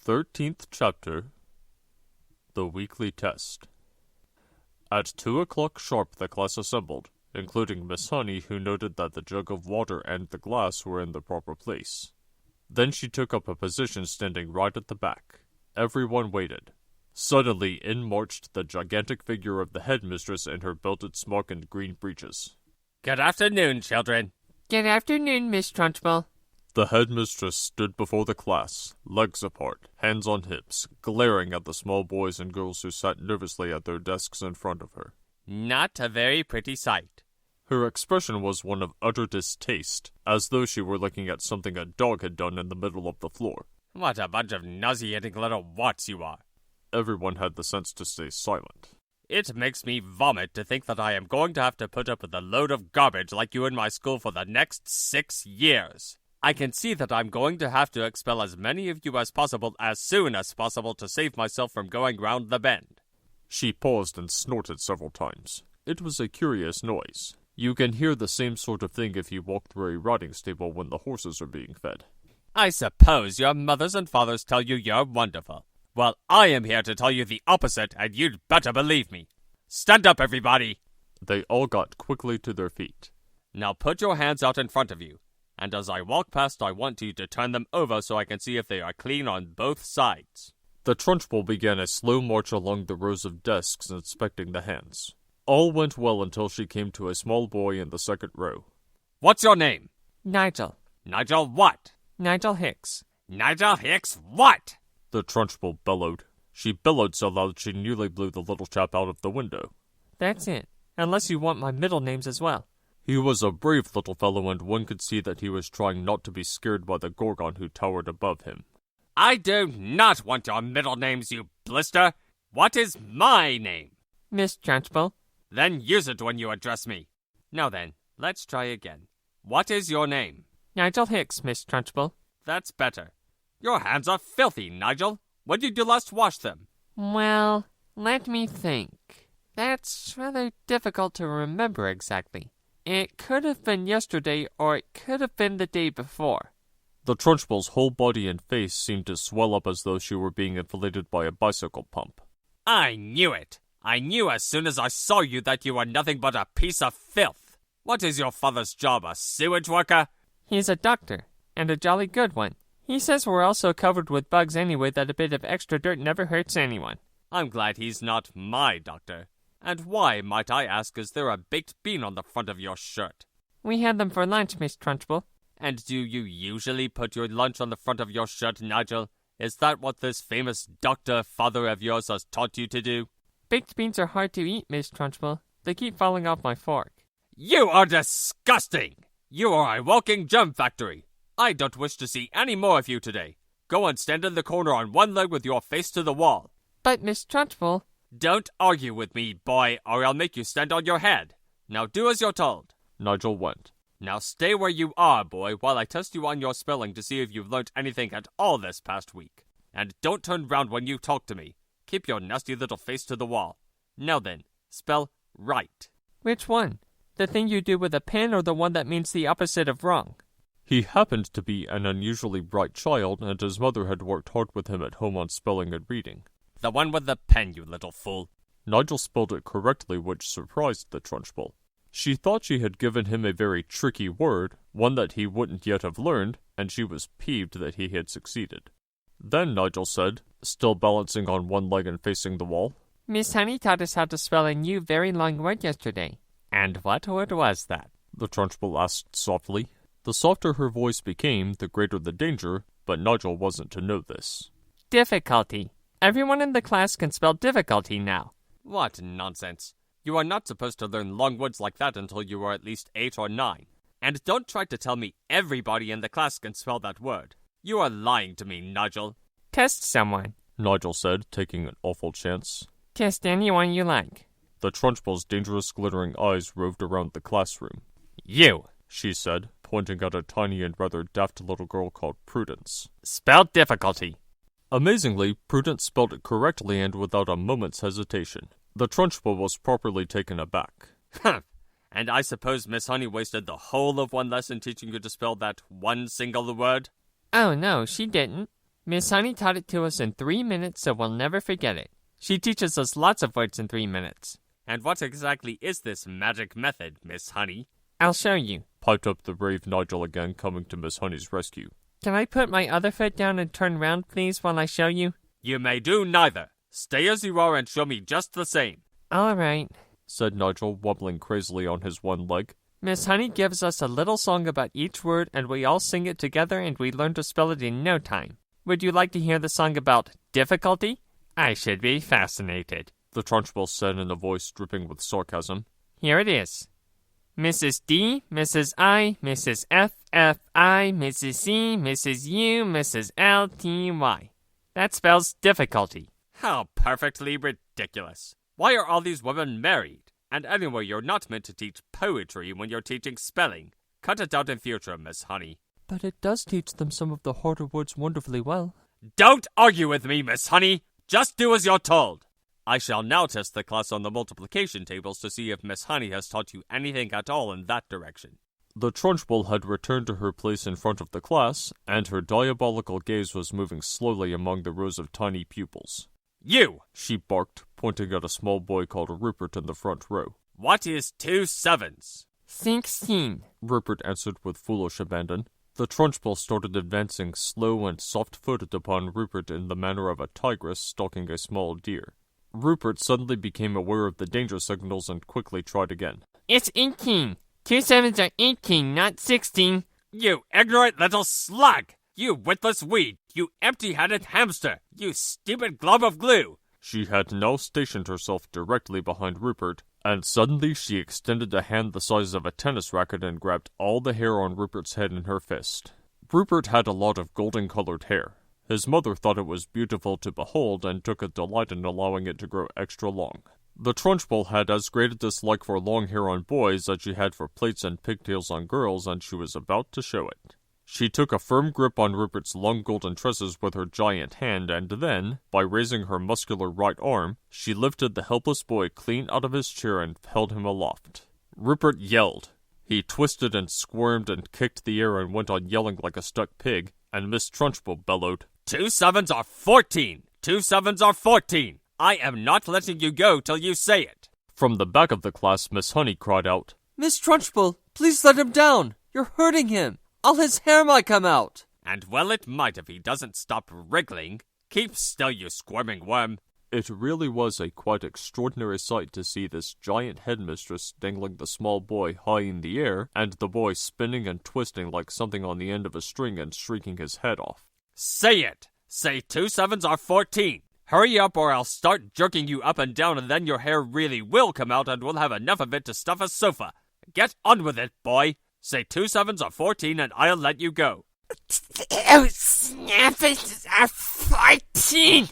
13th chapter, The Weekly Test. At 2 o'clock sharp the class assembled, including Miss Honey, who noted that the jug of water and the glass were in the proper place. Then she took up a position standing right at the back. Everyone waited. Suddenly in marched the gigantic figure of the headmistress in her belted smock and green breeches. Good afternoon, children. Good afternoon, Miss Trunchbull. The headmistress stood before the class, legs apart, hands on hips, glaring at the small boys and girls who sat nervously at their desks in front of her. Not a very pretty sight. Her expression was one of utter distaste, as though she were looking at something a dog had done in the middle of the floor. What a bunch of nauseating little wats you are. Everyone had the sense to stay silent. It makes me vomit to think that I am going to have to put up with a load of garbage like you in my school for the next 6 years. I can see that I'm going to have to expel as many of you as possible as soon as possible to save myself from going round the bend. She paused and snorted several times. It was a curious noise. You can hear the same sort of thing if you walk through a riding stable when the horses are being fed. I suppose your mothers and fathers tell you you're wonderful. Well, I am here to tell you the opposite, and you'd better believe me. Stand up, everybody! They all got quickly to their feet. Now put your hands out in front of you. And as I walk past, I want you to turn them over so I can see if they are clean on both sides. The Trunchbull began a slow march along the rows of desks, inspecting the hands. All went well until she came to a small boy in the second row. What's your name? Nigel. Nigel what? Nigel Hicks. Nigel Hicks what? The Trunchbull bellowed. She bellowed so loud she nearly blew the little chap out of the window. That's it, unless you want my middle names as well. He was a brave little fellow, and one could see that he was trying not to be scared by the Gorgon who towered above him. I do not want your middle names, you blister. What is my name? Miss Trunchbull. Then use it when you address me. Now then, let's try again. What is your name? Nigel Hicks, Miss Trunchbull. That's better. Your hands are filthy, Nigel. When did you last wash them? Well, let me think. That's rather difficult to remember exactly. It could have been yesterday, or it could have been the day before. The Trunchbull's whole body and face seemed to swell up as though she were being inflated by a bicycle pump. I knew it. I knew as soon as I saw you that you were nothing but a piece of filth. What is your father's job, a sewage worker? He's a doctor, and a jolly good one. He says we're all so covered with bugs anyway that a bit of extra dirt never hurts anyone. I'm glad he's not my doctor. And why, might I ask, is there a baked bean on the front of your shirt? We had them for lunch, Miss Trunchbull. And do you usually put your lunch on the front of your shirt, Nigel? Is that what this famous doctor father of yours has taught you to do? Baked beans are hard to eat, Miss Trunchbull. They keep falling off my fork. You are disgusting! You are a walking germ factory. I don't wish to see any more of you today. Go and stand in the corner on one leg with your face to the wall. But, Miss Trunchbull... Don't argue with me, boy, or I'll make you stand on your head. Now do as you're told. Nigel went. Now stay where you are, boy, while I test you on your spelling to see if you've learnt anything at all this past week. And don't turn round when you talk to me. Keep your nasty little face to the wall. Now then, spell right. Which one? The thing you do with a pen or the one that means the opposite of wrong? He happened to be an unusually bright child, and his mother had worked hard with him at home on spelling and reading. The one with the pen, you little fool. Nigel spelled it correctly, which surprised the Trunchbull. She thought she had given him a very tricky word, one that he wouldn't yet have learned, and she was peeved that he had succeeded. Then Nigel said, still balancing on one leg and facing the wall, Miss Honey taught us how to spell a new very long word yesterday. And what word was that? The Trunchbull asked softly. The softer her voice became, the greater the danger, but Nigel wasn't to know this. Difficulty. Everyone in the class can spell difficulty now. What nonsense. You are not supposed to learn long words like that until you are at least 8 or 9. And don't try to tell me everybody in the class can spell that word. You are lying to me, Nigel. Test someone, Nigel said, taking an awful chance. Test anyone you like. The Trunchbull's dangerous glittering eyes roved around the classroom. You, she said, pointing at a tiny and rather daft little girl called Prudence. Spell difficulty. Amazingly, Prudence spelled it correctly and without a moment's hesitation. The Trunchbull was properly taken aback. Huh. And I suppose Miss Honey wasted the whole of one lesson teaching you to spell that one single word? Oh, no, she didn't. Miss Honey taught it to us in 3 minutes, so we'll never forget it. She teaches us lots of words in 3 minutes. And what exactly is this magic method, Miss Honey? I'll show you. Piped up the brave Nigel again, coming to Miss Honey's rescue. Can I put my other foot down and turn round, please, while I show you? You may do neither. Stay as you are and show me just the same. All right, said Nigel, wobbling crazily on his one leg. Miss Honey gives us a little song about each word, and we all sing it together, and we learn to spell it in no time. Would you like to hear the song about difficulty? I should be fascinated, the Trunchbull said in a voice dripping with sarcasm. Here it is. Mrs. D, Mrs. I, Mrs. F, F, I, Mrs. C, Mrs. U, Mrs. L, T, Y. That spells difficulty. How perfectly ridiculous. Why are all these women married? And anyway, you're not meant to teach poetry when you're teaching spelling. Cut it out in future, Miss Honey. But it does teach them some of the harder words wonderfully well. Don't argue with me, Miss Honey. Just do as you're told. I shall now test the class on the multiplication tables to see if Miss Honey has taught you anything at all in that direction. The Trunchbull had returned to her place in front of the class, and her diabolical gaze was moving slowly among the rows of tiny pupils. You! She barked, pointing at a small boy called Rupert in the front row. What is 2 sevens? 16, Rupert answered with foolish abandon. The Trunchbull started advancing slow and soft-footed upon Rupert in the manner of a tigress stalking a small deer. Rupert suddenly became aware of the danger signals and quickly tried again. It's 18. 2 sevens are 18, not 16. You ignorant little slug! You witless weed! You empty-headed hamster! You stupid glob of glue! She had now stationed herself directly behind Rupert, and suddenly she extended a hand the size of a tennis racket and grabbed all the hair on Rupert's head in her fist. Rupert had a lot of golden-colored hair. His mother thought it was beautiful to behold and took a delight in allowing it to grow extra long. The Trunchbull had as great a dislike for long hair on boys as she had for plaits and pigtails on girls, and she was about to show it. She took a firm grip on Rupert's long golden tresses with her giant hand, and then, by raising her muscular right arm, she lifted the helpless boy clean out of his chair and held him aloft. Rupert yelled. He twisted and squirmed and kicked the air and went on yelling like a stuck pig, and Miss Trunchbull bellowed, 2 sevens are 14! 2 sevens are 14! I am not letting you go till you say it! From the back of the class, Miss Honey cried out, Miss Trunchbull, please let him down! You're hurting him! All his hair might come out! And well it might if he doesn't stop wriggling. Keep still, you squirming worm! It really was a quite extraordinary sight to see this giant headmistress dangling the small boy high in the air, and the boy spinning and twisting like something on the end of a string and shrieking his head off. Say it! Say 2 sevens are 14! Hurry up or I'll start jerking you up and down and then your hair really will come out and we'll have enough of it to stuff a sofa. Get on with it, boy! Say 2 sevens are 14 and I'll let you go. Oh, snap it! 14!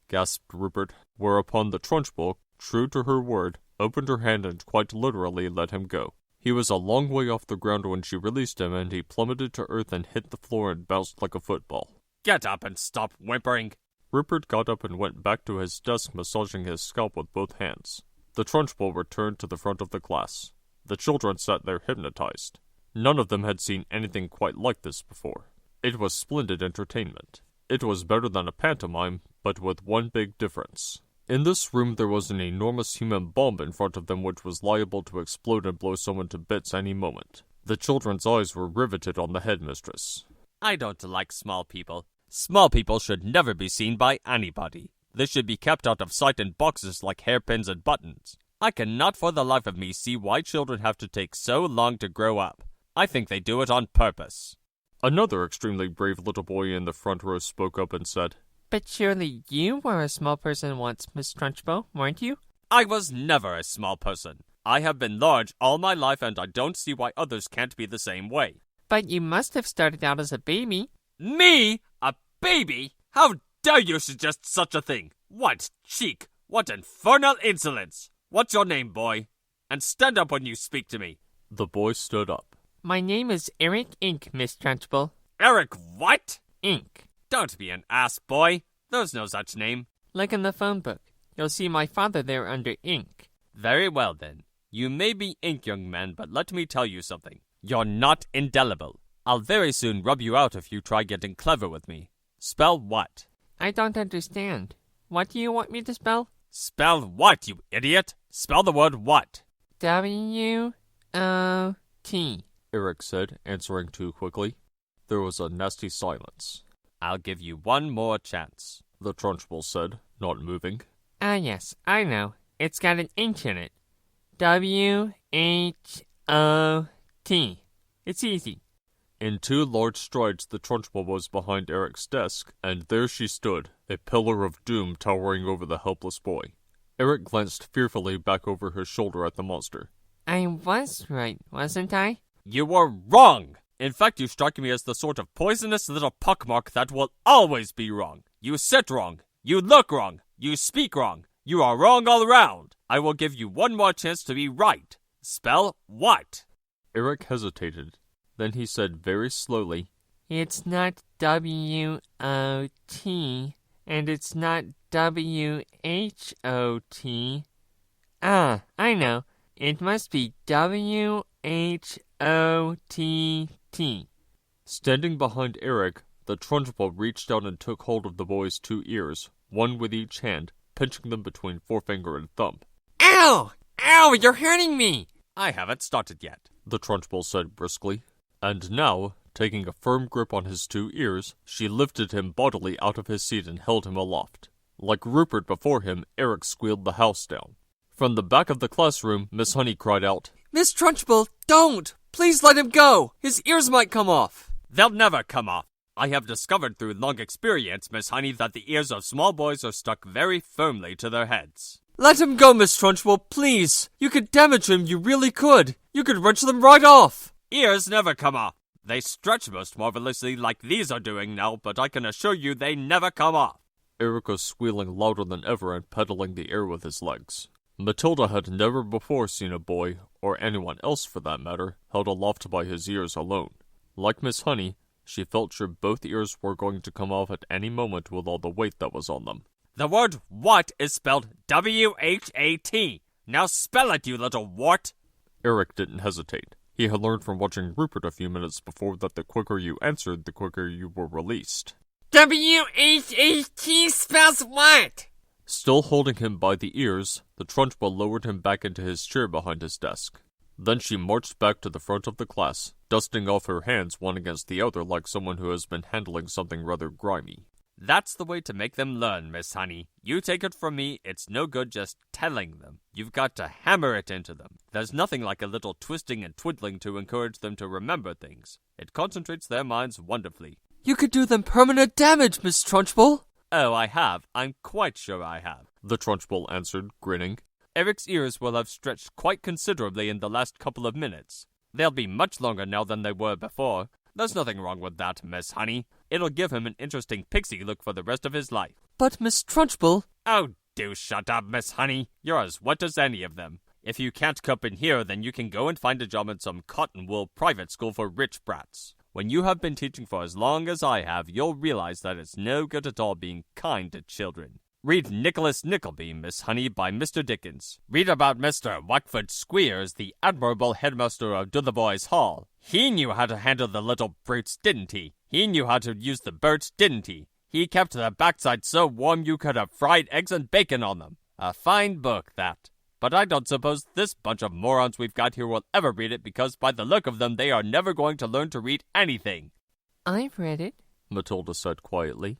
Gasped Rupert, whereupon the Trunchbull, true to her word, opened her hand and quite literally let him go. He was a long way off the ground when she released him, and he plummeted to earth and hit the floor and bounced like a football. Get up and stop whimpering. Rupert got up and went back to his desk, massaging his scalp with both hands. The Trunchbull returned to the front of the class. The children sat there hypnotized. None of them had seen anything quite like this before. It was splendid entertainment. It was better than a pantomime, but with one big difference. In this room there was an enormous human bomb in front of them which was liable to explode and blow someone to bits any moment. The children's eyes were riveted on the headmistress. I don't like small people. Small people should never be seen by anybody. They should be kept out of sight in boxes like hairpins and buttons. I cannot for the life of me see why children have to take so long to grow up. I think they do it on purpose. Another extremely brave little boy in the front row spoke up and said, But surely you were a small person once, Miss Trunchbull, weren't you? I was never a small person. I have been large all my life and I don't see why others can't be the same way. But you must have started out as a baby. Me? A baby? How dare you suggest such a thing? What cheek! What infernal insolence! What's your name, boy? And stand up when you speak to me. The boy stood up. My name is Eric Ink, Miss Trunchbull. Eric what? Ink. Don't be an ass, boy. There's no such name. Look in the phone book. You'll see my father there under Ink. Very well, then. You may be Ink, young man, but let me tell you something. You're not indelible. I'll very soon rub you out if you try getting clever with me. Spell what? I don't understand. What do you want me to spell? Spell what, you idiot? Spell the word what? W-O-T. Eric said, answering too quickly. There was a nasty silence. I'll give you one more chance, the Trunchbull said, not moving. Ah, yes, I know. It's got an H in it. W-H-O-T. It's easy. In 2 large strides, the Trunchbull was behind Eric's desk, and there she stood, a pillar of doom towering over the helpless boy. Eric glanced fearfully back over his shoulder at the monster. I was right, wasn't I? You were wrong! In fact, you strike me as the sort of poisonous little pockmark that will always be wrong. You sit wrong. You look wrong. You speak wrong. You are wrong all around. I will give you one more chance to be right. Spell what? Eric hesitated. Then he said very slowly, It's not W-O-T, and it's not W-H-O-T. Ah, I know. It must be W-H-O-T-T. Standing behind Eric, the Trunchbull reached out and took hold of the boy's 2 ears, one with each hand, pinching them between forefinger and thumb. Ow! Ow, you're hurting me! I haven't started yet, the Trunchbull said briskly. And now, taking a firm grip on his 2 ears, she lifted him bodily out of his seat and held him aloft. Like Rupert before him, Eric squealed the house down. From the back of the classroom, Miss Honey cried out, Miss Trunchbull, don't! Please let him go! His ears might come off! They'll never come off. I have discovered through long experience, Miss Honey, that the ears of small boys are stuck very firmly to their heads. Let him go, Miss Trunchbull, please! You could damage him, you really could! You could wrench them right off! Ears never come off. They stretch most marvelously like these are doing now, but I can assure you they never come off. Eric was squealing louder than ever and pedaling the air with his legs. Matilda had never before seen a boy, or anyone else for that matter, held aloft by his ears alone. Like Miss Honey, she felt sure both ears were going to come off at any moment with all the weight that was on them. The word what is spelled W-H-A-T. Now spell it, you little wart. Eric didn't hesitate. He had learned from watching Rupert a few minutes before that the quicker you answered, the quicker you were released. W-H-A-T spells what? Still holding him by the ears, the Trunchbull lowered him back into his chair behind his desk. Then she marched back to the front of the class, dusting off her hands one against the other like someone who has been handling something rather grimy. That's the way to make them learn, Miss Honey. You take it from me, it's no good just telling them. You've got to hammer it into them. There's nothing like a little twisting and twiddling to encourage them to remember things. It concentrates their minds wonderfully. You could do them permanent damage, Miss Trunchbull! Oh, I have. I'm quite sure I have, the Trunchbull answered, grinning. Eric's ears will have stretched quite considerably in the last couple of minutes. They'll be much longer now than they were before. There's nothing wrong with that, Miss Honey. It'll give him an interesting pixie look for the rest of his life. But, Miss Trunchbull... Oh, do shut up, Miss Honey. You're as wet as any of them. If you can't cope in here, then you can go and find a job in some cotton wool private school for rich brats. When you have been teaching for as long as I have, you'll realize that it's no good at all being kind to children. Read Nicholas Nickleby, Miss Honey, by Mr. Dickens. Read about Mr. Wackford Squeers, the admirable headmaster of Dotheboys Hall. He knew how to handle the little brutes, didn't he? He knew how to use the birds, didn't he? He kept the backside so warm you could have fried eggs and bacon on them. A fine book, that. But I don't suppose this bunch of morons we've got here will ever read it because by the look of them they are never going to learn to read anything. I've read it, Matilda said quietly.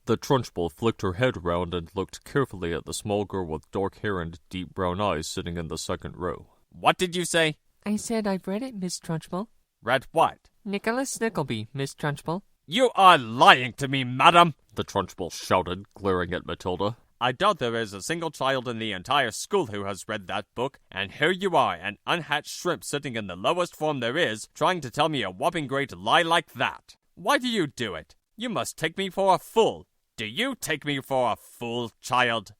The Trunchbull flicked her head round and looked carefully at the small girl with dark hair and deep brown eyes sitting in the second row. What did you say? I said I've read it, Miss Trunchbull. Read what? Nicholas Nickleby, Miss Trunchbull. You are lying to me, madam! The Trunchbull shouted, glaring at Matilda. I doubt there is a single child in the entire school who has read that book, and here you are, an unhatched shrimp sitting in the lowest form there is, trying to tell me a whopping great lie like that. Why do you do it? You must take me for a fool. Do you take me for a fool, child?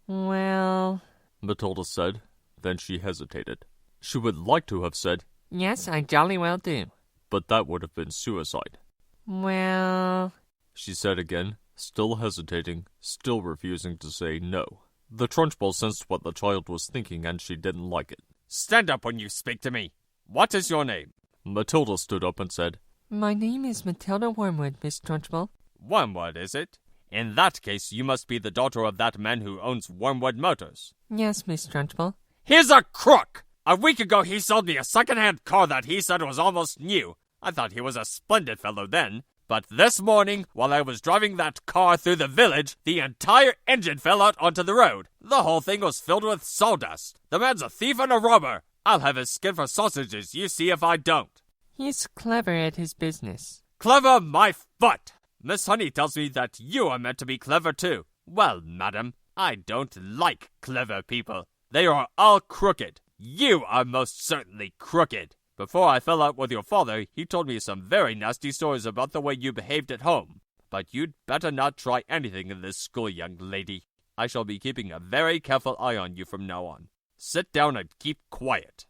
Well... Matilda said. Then she hesitated. She would like to have said, Yes, I jolly well do. But that would have been suicide. Well... She said again, still hesitating, still refusing to say no. The Trunchbull sensed what the child was thinking and she didn't like it. Stand up when you speak to me. What is your name? Matilda stood up and said, My name is Matilda Wormwood, Miss Trunchbull. Wormwood, is it? In that case, you must be the daughter of that man who owns Wormwood Motors. Yes, Miss Trunchbull. He's a crook! A week ago he sold me a second-hand car that he said was almost new. I thought he was a splendid fellow then. But this morning, while I was driving that car through the village, the entire engine fell out onto the road. The whole thing was filled with sawdust. The man's a thief and a robber. I'll have his skin for sausages, you see if I don't. He's clever at his business. Clever my foot! Miss Honey tells me that you are meant to be clever too. Well, madam, I don't like clever people. They are all crooked. You are most certainly crooked. Before I fell out with your father, he told me some very nasty stories about the way you behaved at home. But you'd better not try anything in this school, young lady. I shall be keeping a very careful eye on you from now on. Sit down and keep quiet.